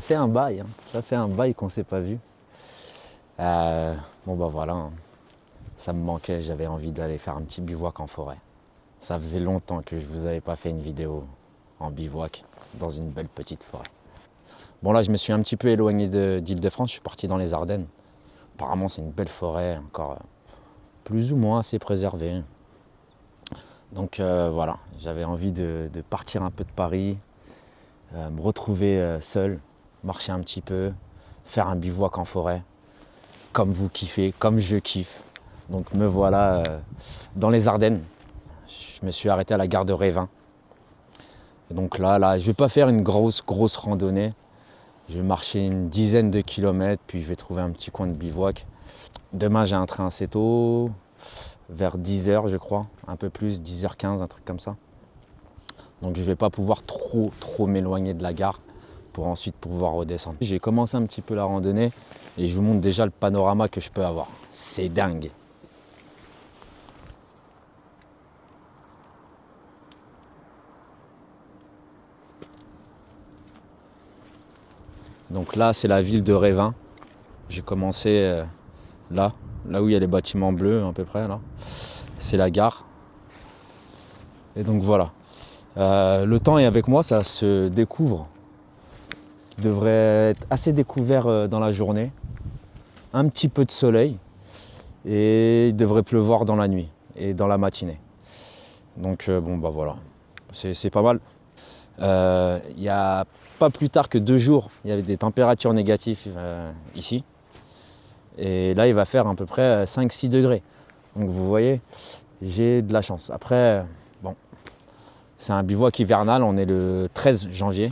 fait un bail, hein. Ça fait un bail qu'on ne s'est pas vu. Bon bah voilà, hein. Ça me manquait, j'avais envie d'aller faire un petit bivouac en forêt. Ça faisait longtemps que je vous avais pas fait une vidéo en bivouac dans une belle petite forêt. Bon là je me suis un petit peu éloigné d'Île-de-France, je suis parti dans les Ardennes. Apparemment c'est une belle forêt, encore plus ou moins assez préservée. Donc voilà, j'avais envie de partir un peu de Paris, me retrouver seul, marcher un petit peu, faire un bivouac en forêt, comme vous kiffez, comme je kiffe. Donc me voilà dans les Ardennes. Je me suis arrêté à la gare de Révin. Et donc là, je ne vais pas faire une grosse randonnée. Je vais marcher une dizaine de kilomètres, puis je vais trouver un petit coin de bivouac. Demain, j'ai un train assez tôt, vers 10h je crois, un peu plus, 10h15, un truc comme ça. Donc je ne vais pas pouvoir trop m'éloigner de la gare pour ensuite pouvoir redescendre. J'ai commencé un petit peu la randonnée et je vous montre déjà le panorama que je peux avoir. C'est dingue. Donc là, c'est la ville de Révin. J'ai commencé là où il y a les bâtiments bleus à peu près là. C'est la gare. Et donc voilà. Le temps est avec moi, ça se découvre. Ça devrait être assez découvert dans la journée. Un petit peu de soleil. Et il devrait pleuvoir dans la nuit et dans la matinée. Donc bon bah voilà. C'est pas mal. Il y a pas plus tard que 2 jours, il y avait des températures négatives ici. Et là, il va faire à peu près 5-6 degrés. Donc vous voyez, j'ai de la chance. Après, bon, c'est un bivouac hivernal, on est le 13 janvier.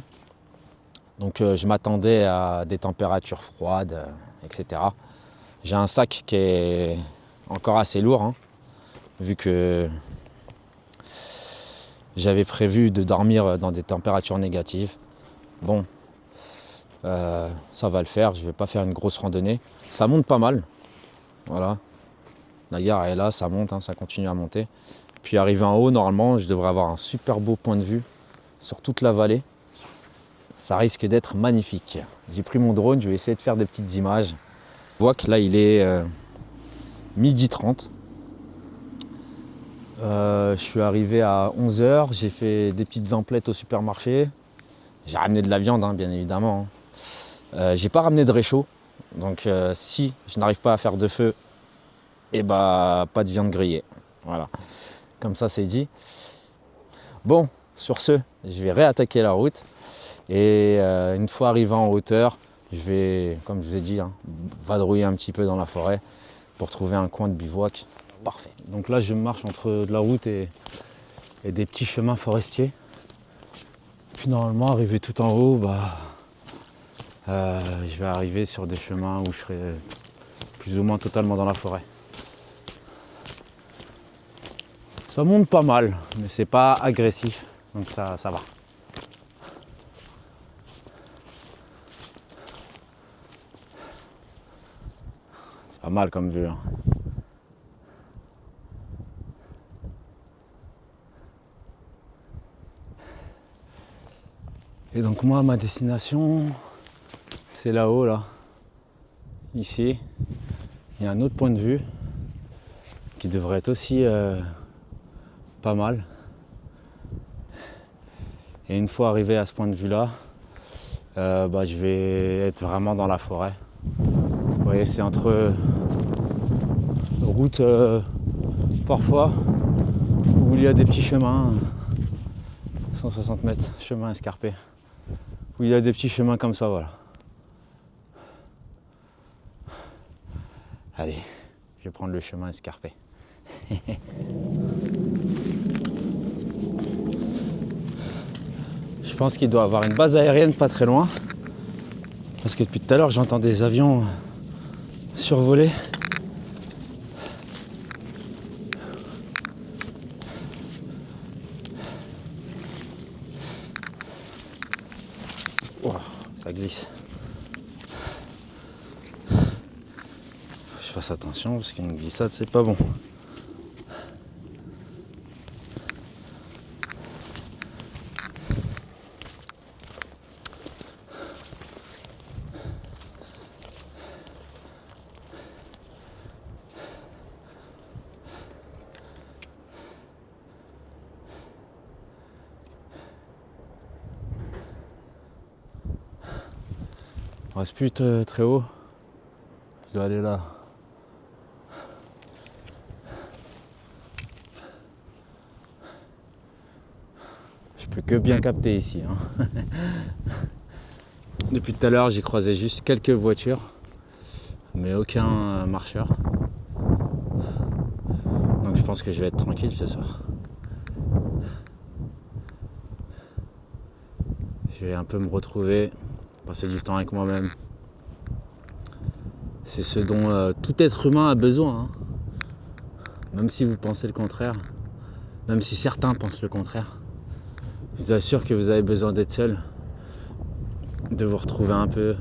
Donc je m'attendais à des températures froides, etc. J'ai un sac qui est encore assez lourd, hein, vu que j'avais prévu de dormir dans des températures négatives. Bon, ça va le faire, je ne vais pas faire une grosse randonnée. Ça monte pas mal, voilà. La gare est là, ça monte, hein, ça continue à monter. Puis arrivé en haut, normalement, je devrais avoir un super beau point de vue sur toute la vallée. Ça risque d'être magnifique. J'ai pris mon drone, je vais essayer de faire des petites images. Je vois que là, il est 12h30. Je suis arrivé à 11h, j'ai fait des petites emplettes au supermarché. J'ai ramené de la viande, hein, bien évidemment. J'ai pas ramené de réchaud. Donc si je n'arrive pas à faire de feu, et bah pas de viande grillée. Voilà. Comme ça c'est dit. Bon, sur ce, je vais réattaquer la route. Et une fois arrivé en hauteur, je vais, comme je vous ai dit, hein, vadrouiller un petit peu dans la forêt pour trouver un coin de bivouac. Parfait. Donc là je marche entre de la route et des petits chemins forestiers. Puis normalement arrivé tout en haut, je vais arriver sur des chemins où je serai plus ou moins totalement dans la forêt. Ça monte pas mal, mais c'est pas agressif, donc ça va. C'est pas mal comme vue, hein. Et donc moi, ma destination, c'est là-haut, là. Ici, il y a un autre point de vue qui devrait être aussi pas mal. Et une fois arrivé à ce point de vue-là, je vais être vraiment dans la forêt. Vous voyez, c'est entre route parfois où il y a des petits chemins, 160 mètres, chemin escarpé, où il y a des petits chemins comme ça, voilà. Allez, je vais prendre le chemin escarpé. Je pense qu'il doit y avoir une base aérienne pas très loin, parce que depuis tout à l'heure j'entends des avions survoler. Oh, ça glisse. Je fasse attention parce qu'une glissade c'est pas bon. On reste plus très haut. Je dois aller là. Je peux que bien capter ici. Hein. Depuis tout à l'heure, j'ai croisé juste quelques voitures, mais aucun marcheur. Donc je pense que je vais être tranquille ce soir. Je vais un peu me retrouver, passer du temps avec moi-même. C'est ce dont tout être humain a besoin. Hein. Même si vous pensez le contraire, même si certains pensent le contraire, je vous assure que vous avez besoin d'être seul, de vous retrouver un peu,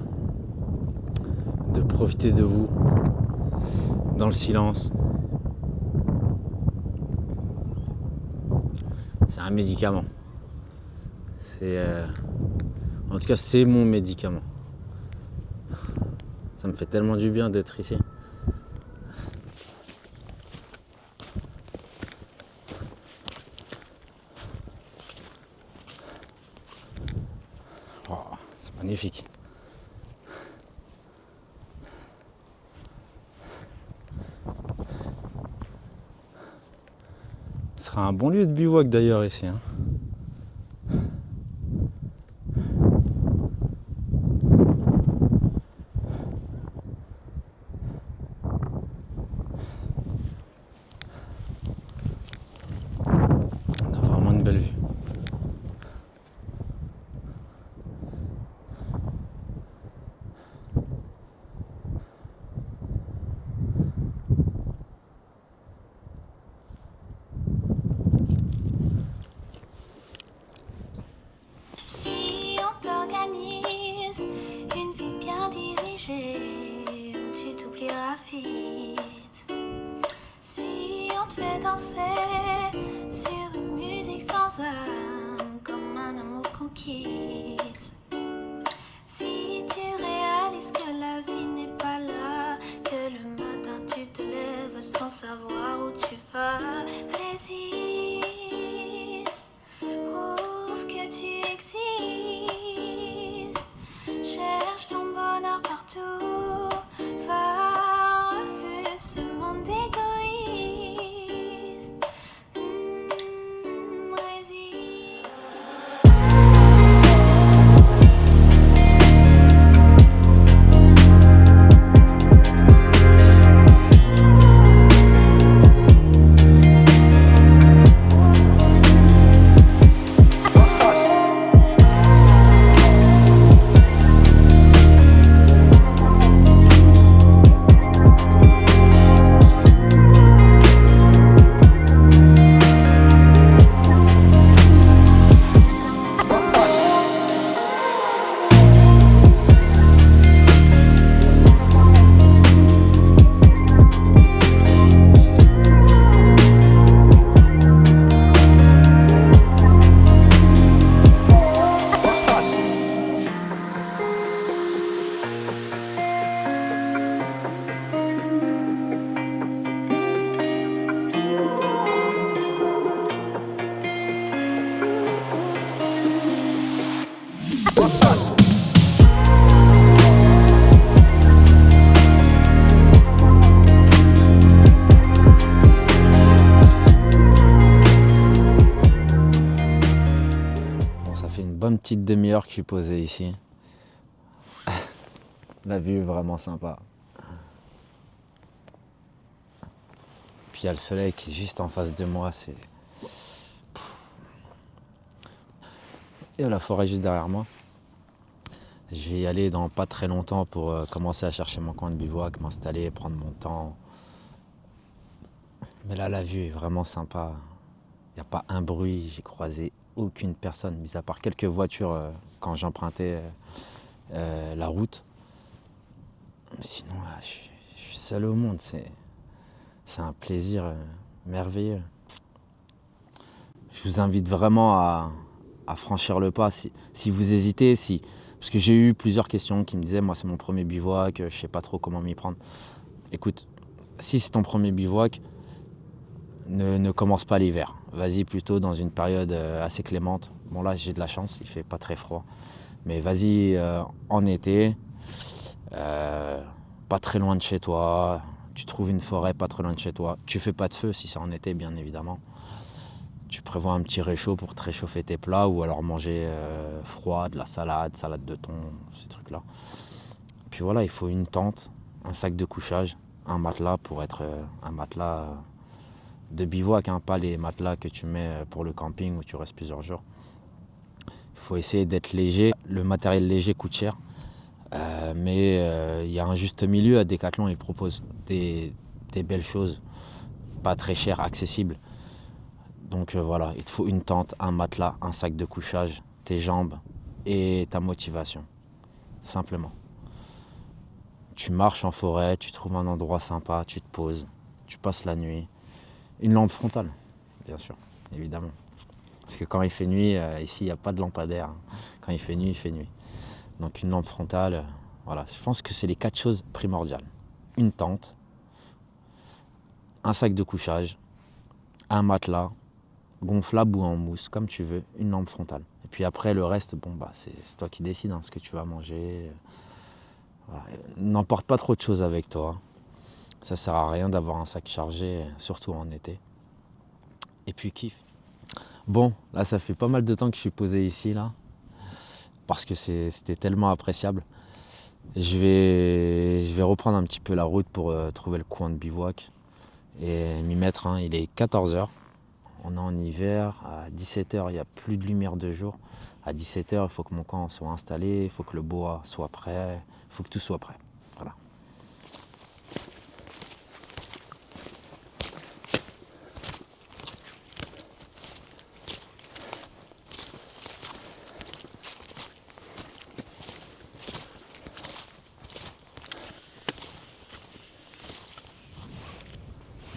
de profiter de vous, dans le silence. C'est un médicament. En tout cas, c'est mon médicament. Ça me fait tellement du bien d'être ici. Oh, c'est magnifique. Ce sera un bon lieu de bivouac d'ailleurs ici. Hein. On a vraiment une belle vue. Si on t'organise une vie bien dirigée, où tu t'oublieras vite. Si on te fait danser sur une musique sans âme, comme un amour qu'on quitte. Si tu réalises que la vie n'est pas là, que le matin tu te lèves sans savoir où tu vas, résiste, prouve que tu existes, cherche ton bonheur partout, va, refuse ce monde égoïste, résiste. Bon, ça fait une bonne petite demi-heure que je suis posé ici. La vue est vraiment sympa. Puis il y a le soleil qui est juste en face de moi. Il y a la forêt juste derrière moi. Je vais y aller dans pas très longtemps pour commencer à chercher mon coin de bivouac, m'installer, prendre mon temps. Mais là, la vue est vraiment sympa. Il n'y a pas un bruit, j'ai croisé aucune personne, mis à part quelques voitures quand j'empruntais la route. Sinon, là, je suis seul au monde. C'est un plaisir merveilleux. Je vous invite vraiment à franchir le pas. Si vous hésitez, parce que j'ai eu plusieurs questions qui me disaient, moi c'est mon premier bivouac, je ne sais pas trop comment m'y prendre. Écoute, si c'est ton premier bivouac, ne commence pas l'hiver. Vas-y plutôt dans une période assez clémente. Bon là j'ai de la chance, il fait pas très froid. Mais vas-y en été. pas très loin de chez toi, tu trouves une forêt pas très loin de chez toi, tu fais pas de feu si c'est en été bien évidemment. Tu prévois un petit réchaud pour te réchauffer tes plats ou alors manger froid, de la salade, salade de thon, ces trucs-là. Puis voilà, il faut une tente, un sac de couchage, un matelas pour être un matelas de bivouac, hein, pas les matelas que tu mets pour le camping où tu restes plusieurs jours. Il faut essayer d'être léger. Le matériel léger coûte cher, mais il y a un juste milieu à Decathlon. Ils proposent des belles choses, pas très chères, accessibles. Donc voilà, il te faut une tente, un matelas, un sac de couchage, tes jambes et ta motivation, simplement. Tu marches en forêt, tu trouves un endroit sympa, tu te poses, tu passes la nuit. Une lampe frontale, bien sûr, évidemment. Parce que quand il fait nuit, ici, il n'y a pas de lampadaire. Quand il fait nuit, il fait nuit. Donc une lampe frontale, voilà. Je pense que c'est les 4 choses primordiales. Une tente, un sac de couchage, un matelas, gonflable ou en mousse, comme tu veux, une lampe frontale. Et puis après, le reste, bon, bah, c'est toi qui décides hein, ce que tu vas manger. Voilà. N'emporte pas trop de choses avec toi. Ça sert à rien d'avoir un sac chargé, surtout en été. Et puis kiffe. Bon, là ça fait pas mal de temps que je suis posé ici là, parce que c'était tellement appréciable. Je vais reprendre un petit peu la route pour trouver le coin de bivouac et m'y mettre. Hein. Il est 14h, on est en hiver, à 17h il n'y a plus de lumière de jour. À 17h il faut que mon camp soit installé, il faut que le bois soit prêt, il faut que tout soit prêt. Voilà.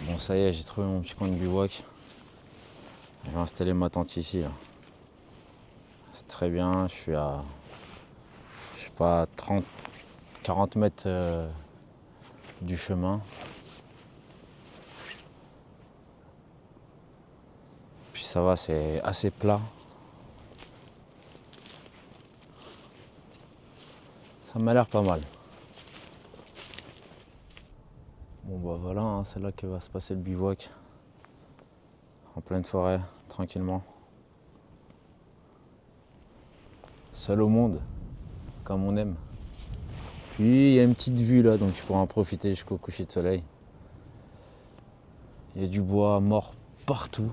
Bon ça y est, j'ai trouvé mon petit coin de bivouac. Je vais installer ma tente ici. Là. C'est très bien, je suis à, je sais pas, 40 mètres du chemin. Puis ça va, c'est assez plat. Ça m'a l'air pas mal. Bon bah voilà, hein, c'est là que va se passer le bivouac. En pleine forêt, tranquillement. Seul au monde, comme on aime. Puis il y a une petite vue là, donc je pourrais en profiter jusqu'au coucher de soleil. Il y a du bois mort partout.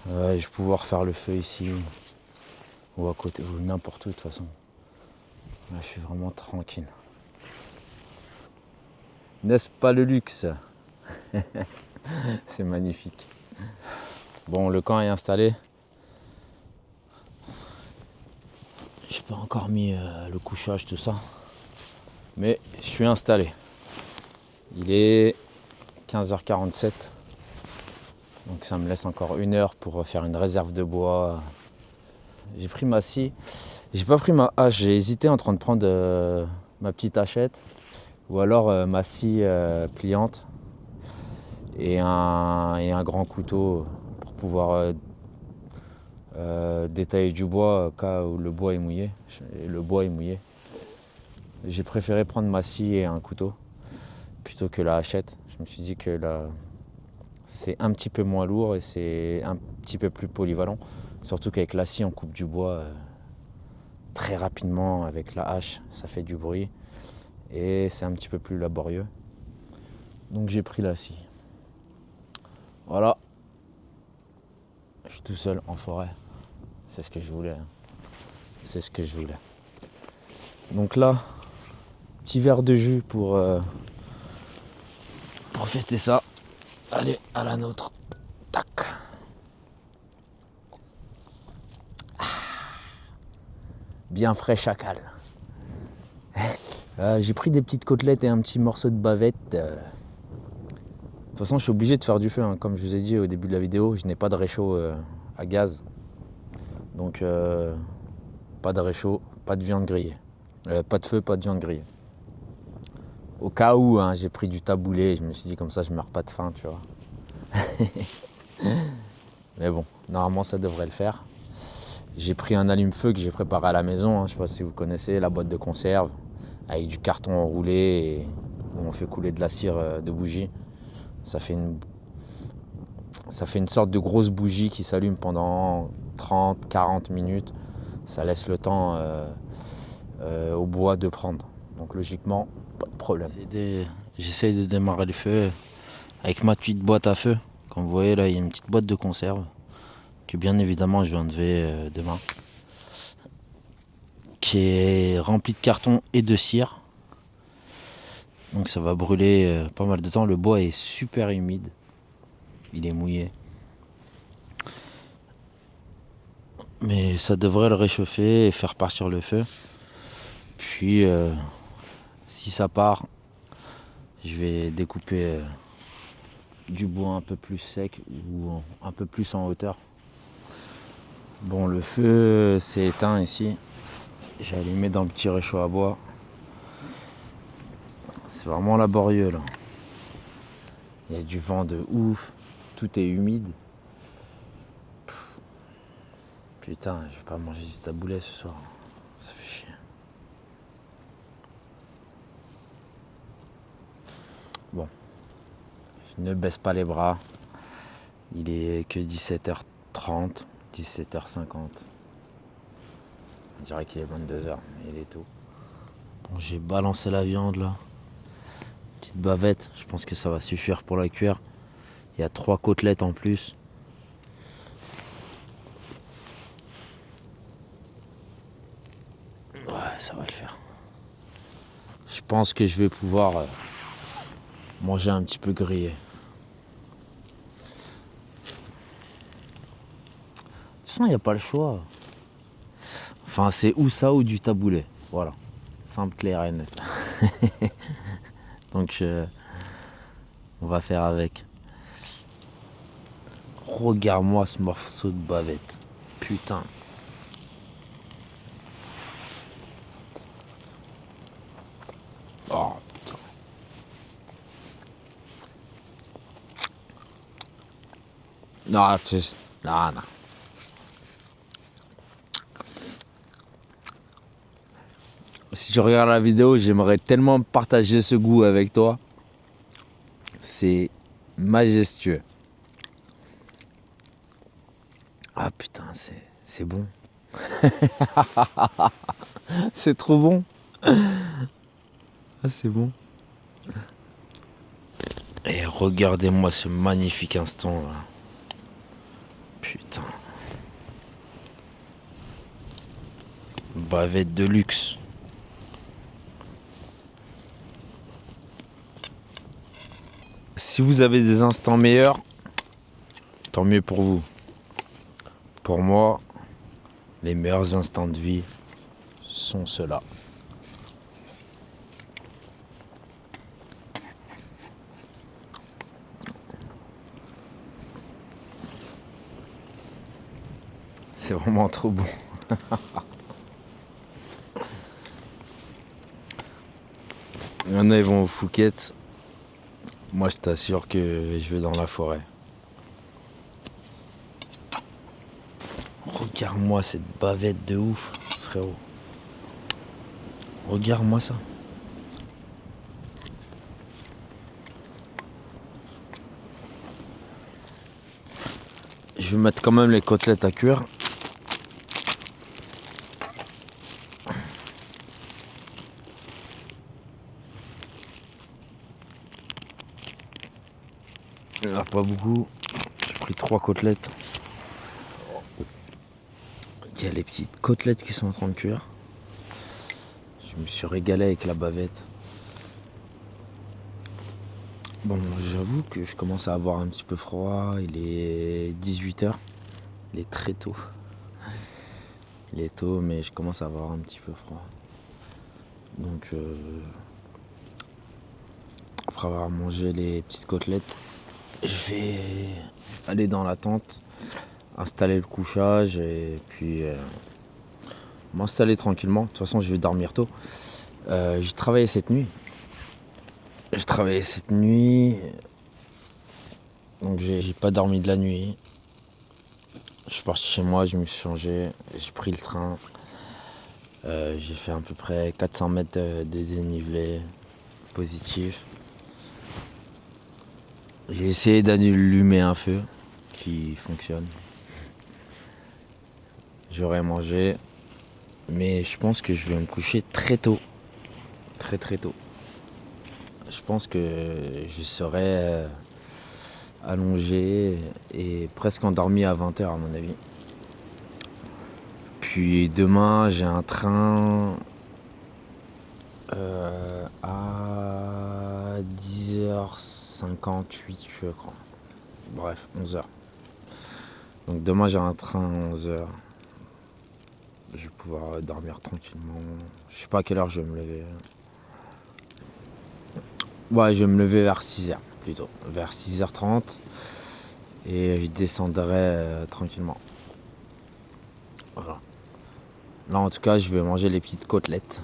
Je vais pouvoir faire le feu ici, ou à côté, ou n'importe où de toute façon. Là, je suis vraiment tranquille. N'est-ce pas le luxe? C'est magnifique. Bon, le camp est installé. J'ai pas encore mis le couchage, tout ça. Mais je suis installé. Il est 15h47. Donc ça me laisse encore 1 heure pour faire une réserve de bois. J'ai pris ma scie. J'ai pas pris ma hache. J'ai hésité entre de prendre ma petite hachette ou alors ma scie pliante et un grand couteau pour pouvoir détailler du bois au cas où le bois est mouillé. Le bois est mouillé. J'ai préféré prendre ma scie et un couteau plutôt que la hachette. Je me suis dit que c'est un petit peu moins lourd et c'est un petit peu plus polyvalent. Surtout qu'avec la scie, on coupe du bois très rapidement. Avec la hache, ça fait du bruit et c'est un petit peu plus laborieux. Donc j'ai pris la scie. Voilà. Je suis tout seul en forêt. C'est ce que je voulais. Hein. C'est ce que je voulais. Donc là, petit verre de jus pour fêter ça. Allez, à la nôtre. Tac. Bien frais chacal. J'ai pris des petites côtelettes et un petit morceau de bavette. De toute façon, je suis obligé de faire du feu. Hein. Comme je vous ai dit au début de la vidéo, je n'ai pas de réchaud à gaz. Donc, pas de réchaud, pas de viande grillée. Pas de feu, pas de viande grillée. Au cas où, hein, j'ai pris du taboulé. Je me suis dit comme ça, je meurs pas de faim, tu vois. Mais bon, normalement, ça devrait le faire. J'ai pris un allume-feu que j'ai préparé à la maison. Hein. Je ne sais pas si vous connaissez la boîte de conserve. avec du carton enroulé et où on fait couler de la cire de bougie. Ça fait une sorte de grosse bougie qui s'allume pendant 30-40 minutes. Ça laisse le temps au bois de prendre. Donc logiquement, pas de problème. J'essaye de démarrer le feu avec ma petite boîte à feu. Comme vous voyez là, il y a une petite boîte de conserve que bien évidemment je vais enlever demain. Qui est remplie de carton et de cire. Donc ça va brûler pas mal de temps. Le bois est super humide. Il est mouillé. Mais ça devrait le réchauffer et faire partir le feu. Puis si ça part, je vais découper du bois un peu plus sec ou un peu plus en hauteur. Bon, le feu s'est éteint ici. J'ai allumé dans le petit réchaud à bois. C'est vraiment laborieux là. Il y a du vent de ouf. Tout est humide. Putain, je vais pas manger du taboulet ce soir. Ça fait chier. Bon. Je ne baisse pas les bras. Il est que 17h30, 17h50. On dirait qu'il est 22h, mais il est tôt. Bon, j'ai balancé la viande là. Petite bavette, je pense que ça va suffire pour la cuire. Il y a 3 côtelettes en plus. Ouais, ça va le faire. Je pense que je vais pouvoir manger un petit peu grillé. De toute façon, il n'y a pas le choix. Enfin, c'est ou ça ou du taboulet. Voilà. Simple, clair et net. Donc, on va faire avec. Regarde-moi ce morceau de bavette. Putain. Oh, putain. Non, tu sais. Non, non. Si tu regardes la vidéo, j'aimerais tellement partager ce goût avec toi. C'est majestueux. Ah putain, c'est bon. C'est trop bon. Ah, c'est bon. Et regardez-moi ce magnifique instant là. Putain. Bavette de luxe. Si vous avez des instants meilleurs, tant mieux pour vous. Pour moi, les meilleurs instants de vie sont ceux-là. C'est vraiment trop bon. Il y en a, ils vont aux Fouquettes. Moi, je t'assure que je vais dans la forêt. Regarde-moi cette bavette de ouf, frérot. Regarde-moi ça. Je vais mettre quand même les côtelettes à cuire. Il n'y en a pas beaucoup. J'ai pris 3 côtelettes. Il y a les petites côtelettes qui sont en train de cuire. Je me suis régalé avec la bavette. Bon, j'avoue que je commence à avoir un petit peu froid. Il est 18h. Il est très tôt. Il est tôt, mais je commence à avoir un petit peu froid. Donc, après avoir mangé les petites côtelettes, je vais aller dans la tente, installer le couchage et puis m'installer tranquillement. De toute façon, je vais dormir tôt. J'ai travaillé cette nuit. Donc j'ai pas dormi de la nuit. Je suis parti chez moi, je me suis changé, j'ai pris le train. J'ai fait à peu près 400 mètres de dénivelé positif. J'ai essayé d'allumer un feu qui fonctionne. J'aurais mangé, mais je pense que je vais me coucher très tôt. Très tôt. Je pense que je serai allongé et presque endormi à 20h à mon avis. Puis demain j'ai un train à 10h58 je crois. Bref, 11h. Donc demain j'ai un train à 11h. Je vais pouvoir dormir tranquillement. Je sais pas à quelle heure je vais me lever. Ouais, je vais me lever vers 6h plutôt. Vers 6h30. Et je descendrai tranquillement. Voilà. Là en tout cas je vais manger les petites côtelettes.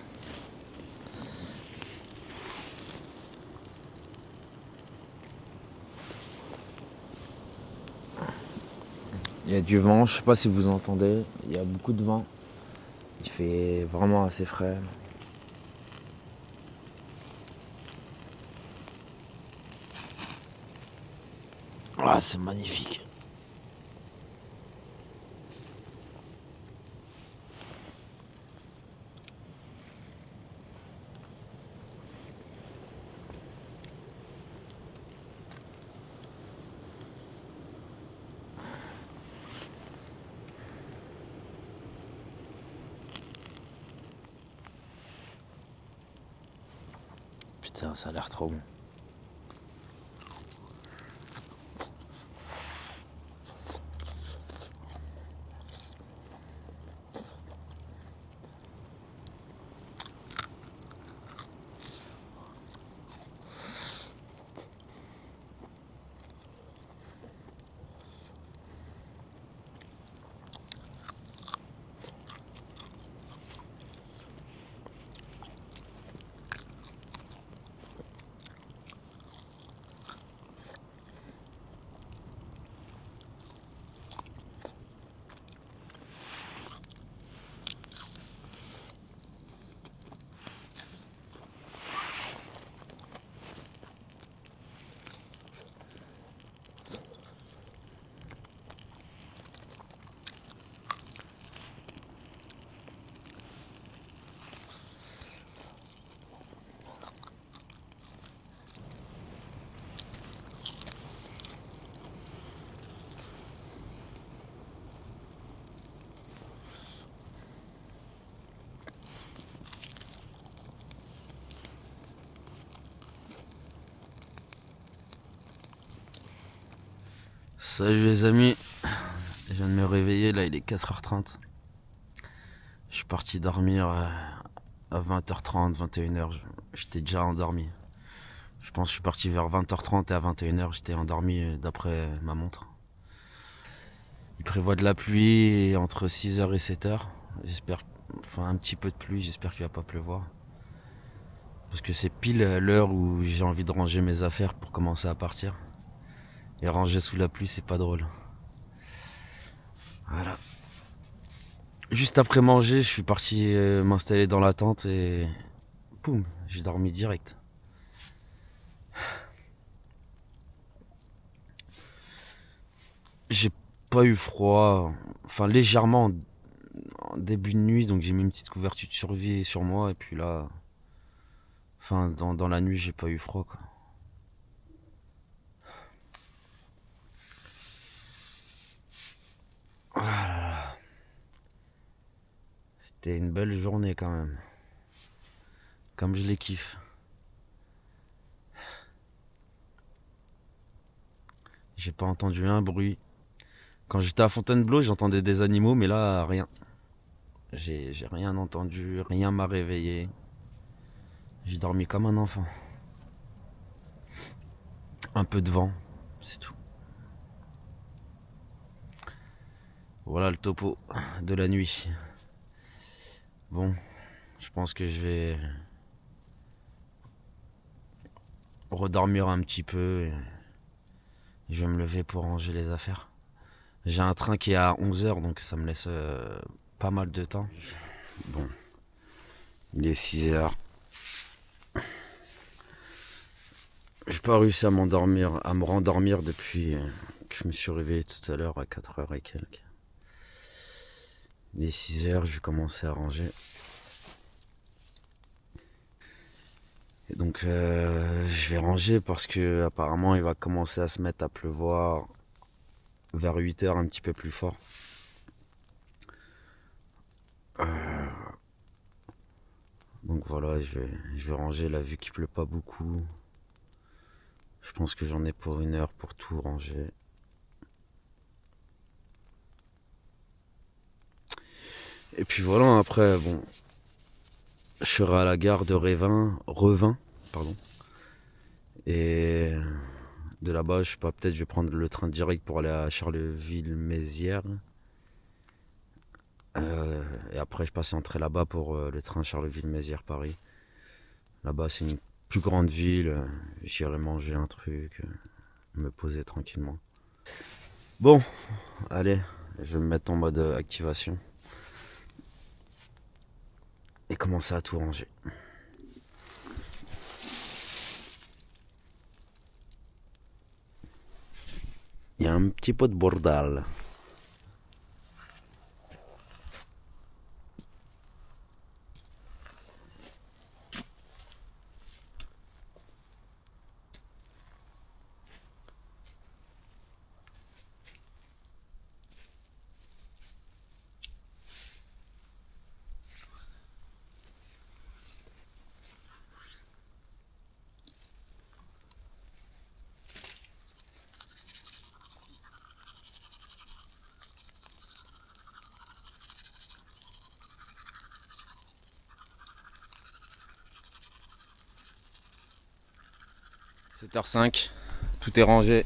Il y a du vent, je sais pas si vous entendez, il y a beaucoup de vent. Il fait vraiment assez frais. Ah, c'est magnifique. Putain, ça a l'air trop bon. Salut les amis, je viens de me réveiller, là il est 4h30. Je suis parti dormir à 20h30, 21h, j'étais déjà endormi. Je pense que je suis parti vers 20h30 et à 21h j'étais endormi d'après ma montre. Il prévoit de la pluie entre 6h et 7h. J'espère, enfin un petit peu de pluie, j'espère qu'il va pas pleuvoir. Parce que c'est pile l'heure où j'ai envie de ranger mes affaires pour commencer à partir. Et ranger sous la pluie, c'est pas drôle. Voilà. Juste après manger, je suis parti m'installer dans la tente et poum, j'ai dormi direct. J'ai pas eu froid, enfin légèrement en début de nuit, donc j'ai mis une petite couverture de survie sur moi et puis là, enfin dans la nuit, j'ai pas eu froid quoi. Ah, c'était une belle journée quand même. Comme je les kiffe. J'ai pas entendu un bruit. Quand j'étais à Fontainebleau, j'entendais des animaux, mais là, rien. J'ai rien entendu, rien m'a réveillé. J'ai dormi comme un enfant. Un peu de vent, c'est tout. Voilà le topo de la nuit. Bon, je pense que je vais redormir un petit peu et je vais me lever pour ranger les affaires. J'ai un train qui est à 11h, donc ça me laisse pas mal de temps. Bon, Il est 6 heures. J'ai pas réussi à me rendormir depuis que je me suis réveillé tout à l'heure à 4 heures et quelques. Il est 6 heures, je vais commencer à ranger. Et donc je vais ranger parce que apparemment il va commencer à se mettre à pleuvoir vers 8 heures un petit peu plus fort. Donc voilà, je vais ranger là vu qu'il pleut pas beaucoup. Je pense que j'en ai pour 1 heure pour tout ranger. Et puis voilà, après, bon, je serai à la gare de Revin, pardon. Et de là-bas, je sais pas, peut-être je vais prendre le train direct pour aller à Charleville-Mézières. Et après, je passerai là-bas pour le train Charleville-Mézières-Paris. Là-bas, c'est une plus grande ville. J'irai manger un truc, me poser tranquillement. Bon, allez, je vais me mettre en mode activation. Et commencer à tout ranger. Il y a un petit peu de bordel. « 7h05, tout est rangé.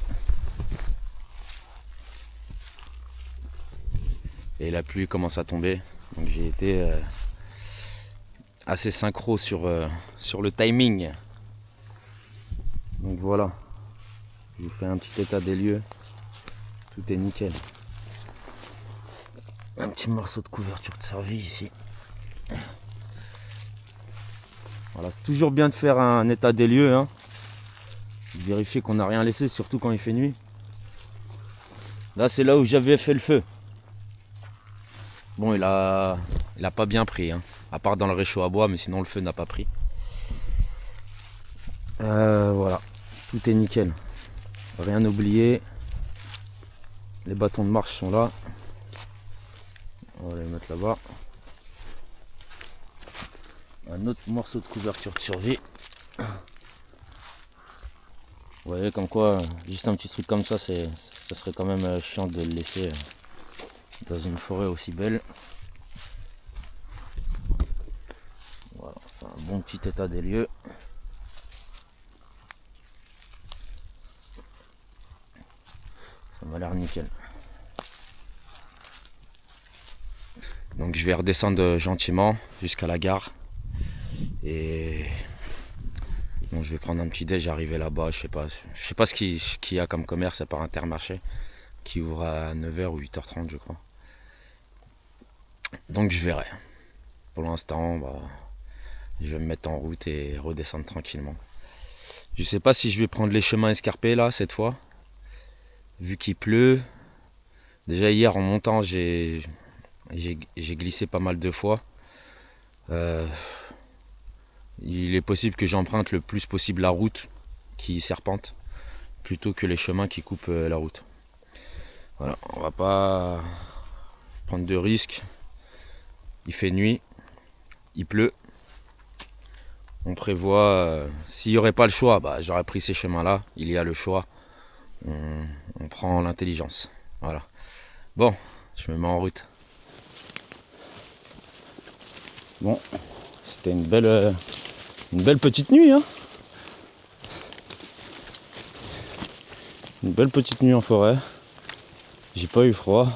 Et la pluie commence à tomber. Donc j'ai été assez synchro sur le timing. Donc voilà, je vous fais un petit état des lieux. Tout est nickel. Un petit morceau de couverture de service ici. Voilà, c'est toujours bien de faire un état des lieux, hein. Vérifier qu'on n'a rien laissé, surtout quand il fait nuit. Là, c'est là où j'avais fait le feu. Bon, il a pas bien pris, hein. À part dans le réchaud à bois, mais sinon le feu n'a pas pris. Voilà, tout est nickel. Rien oublié. Les bâtons de marche sont là. On va les mettre là-bas. Un autre morceau de couverture de survie. Vous voyez comme quoi, juste un petit truc comme ça, ça serait quand même chiant de le laisser dans une forêt aussi belle. Voilà, un bon petit état des lieux. Ça m'a l'air nickel. Donc je vais redescendre gentiment jusqu'à la gare. Et bon, je vais prendre un petit déj, arriver là-bas, je sais pas ce qu'il y a comme commerce à part Intermarché qui ouvre à 9h ou 8h30 je crois. Donc je verrai. Pour l'instant, je vais me mettre en route et redescendre tranquillement. Je sais pas si je vais prendre les chemins escarpés là cette fois, vu qu'il pleut. Déjà hier en montant j'ai glissé pas mal de fois. Il est possible que j'emprunte le plus possible la route qui serpente plutôt que les chemins qui coupent la route. Voilà, on va pas prendre de risques. Il fait nuit, il pleut. On prévoit, s'il n'y aurait pas le choix, j'aurais pris ces chemins-là. Il y a le choix. On prend l'intelligence. Voilà. Bon, je me mets en route. Bon, c'était une belle petite nuit, hein. Une belle petite nuit en forêt. J'ai pas eu froid.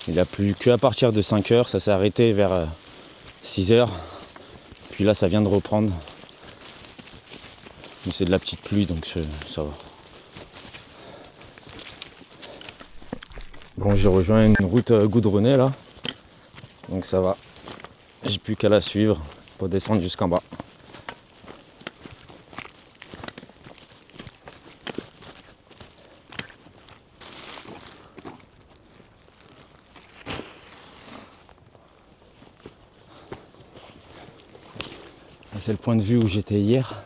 Il a plu qu'à partir de 5h, ça s'est arrêté vers 6h. Puis là ça vient de reprendre. Mais c'est de la petite pluie donc ça va. Bon, j'ai rejoint une route goudronnée là. Donc ça va. J'ai plus qu'à la suivre pour descendre jusqu'en bas. C'est le point de vue où j'étais hier.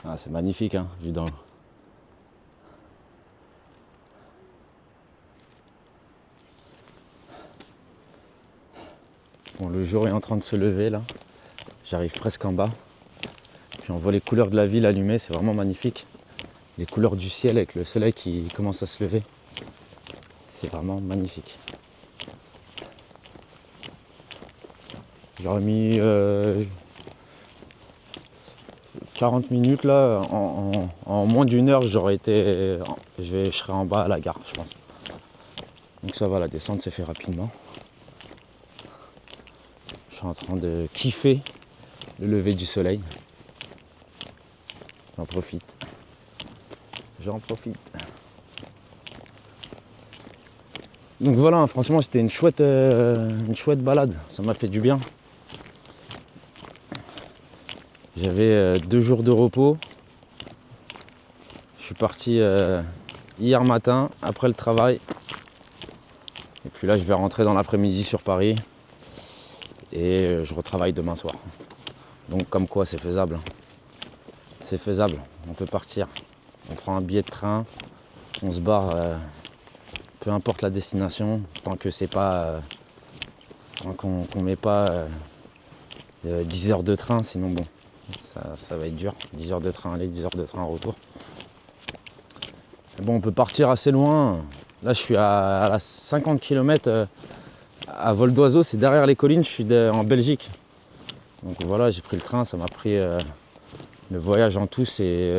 Ah, c'est magnifique, hein, vu dans... Bon, le jour est en train de se lever là. J'arrive presque en bas. Puis on voit les couleurs de la ville allumées, c'est vraiment magnifique. Les couleurs du ciel avec le soleil qui commence à se lever. C'est vraiment magnifique. J'aurais mis 40 minutes là, en moins d'une heure je serai en bas à la gare, je pense. Donc ça va, la descente s'est fait rapidement. Je suis en train de kiffer le lever du soleil. J'en profite. Donc voilà, franchement c'était une chouette balade, ça m'a fait du bien. J'avais 2 jours de repos. Je suis parti hier matin après le travail. Et puis là je vais rentrer dans l'après-midi sur Paris. Et je retravaille demain soir. Donc comme quoi c'est faisable. C'est faisable, on peut partir. On prend un billet de train, on se barre, peu importe la destination, tant que c'est pas. Tant qu'on met pas 10 heures de train, sinon bon, ça va être dur. 10 heures de train aller, 10 heures de train retour. Bon, on peut partir assez loin. Là je suis à 50 km à vol d'oiseau, c'est derrière les collines, je suis en Belgique. Donc voilà, j'ai pris le train, ça m'a pris... le voyage en tout, c'est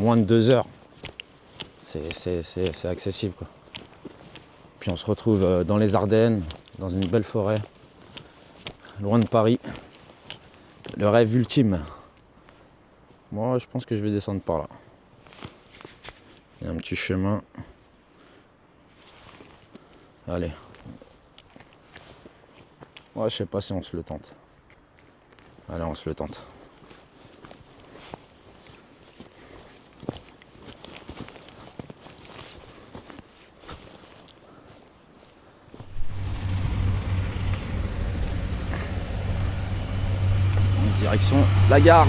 moins de 2 heures. C'est accessible, quoi. Puis on se retrouve dans les Ardennes, dans une belle forêt, loin de Paris. Le rêve ultime. Moi, je pense que je vais descendre par là. Il y a un petit chemin. Allez. Ouais, je sais pas si on se le tente. Allez, on se le tente. Direction la gare.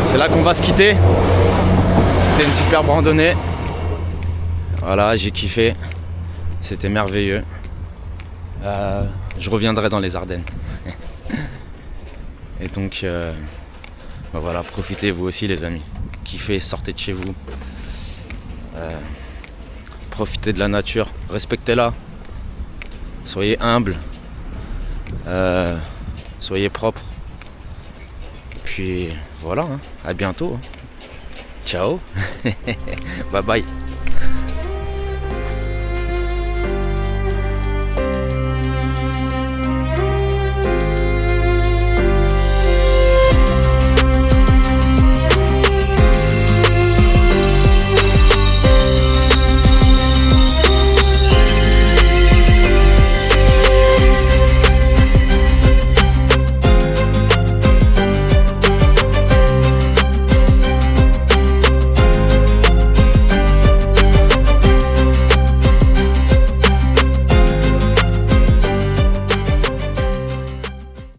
C'est là qu'on va se quitter. C'était une superbe randonnée. Voilà, j'ai kiffé. C'était merveilleux. Je reviendrai dans les Ardennes. Et donc, voilà, profitez vous aussi les amis. Kiffez, sortez de chez vous. Profitez de la nature, respectez-la. Soyez humbles. Soyez propres. Puis voilà, hein, à bientôt. Ciao. Bye bye.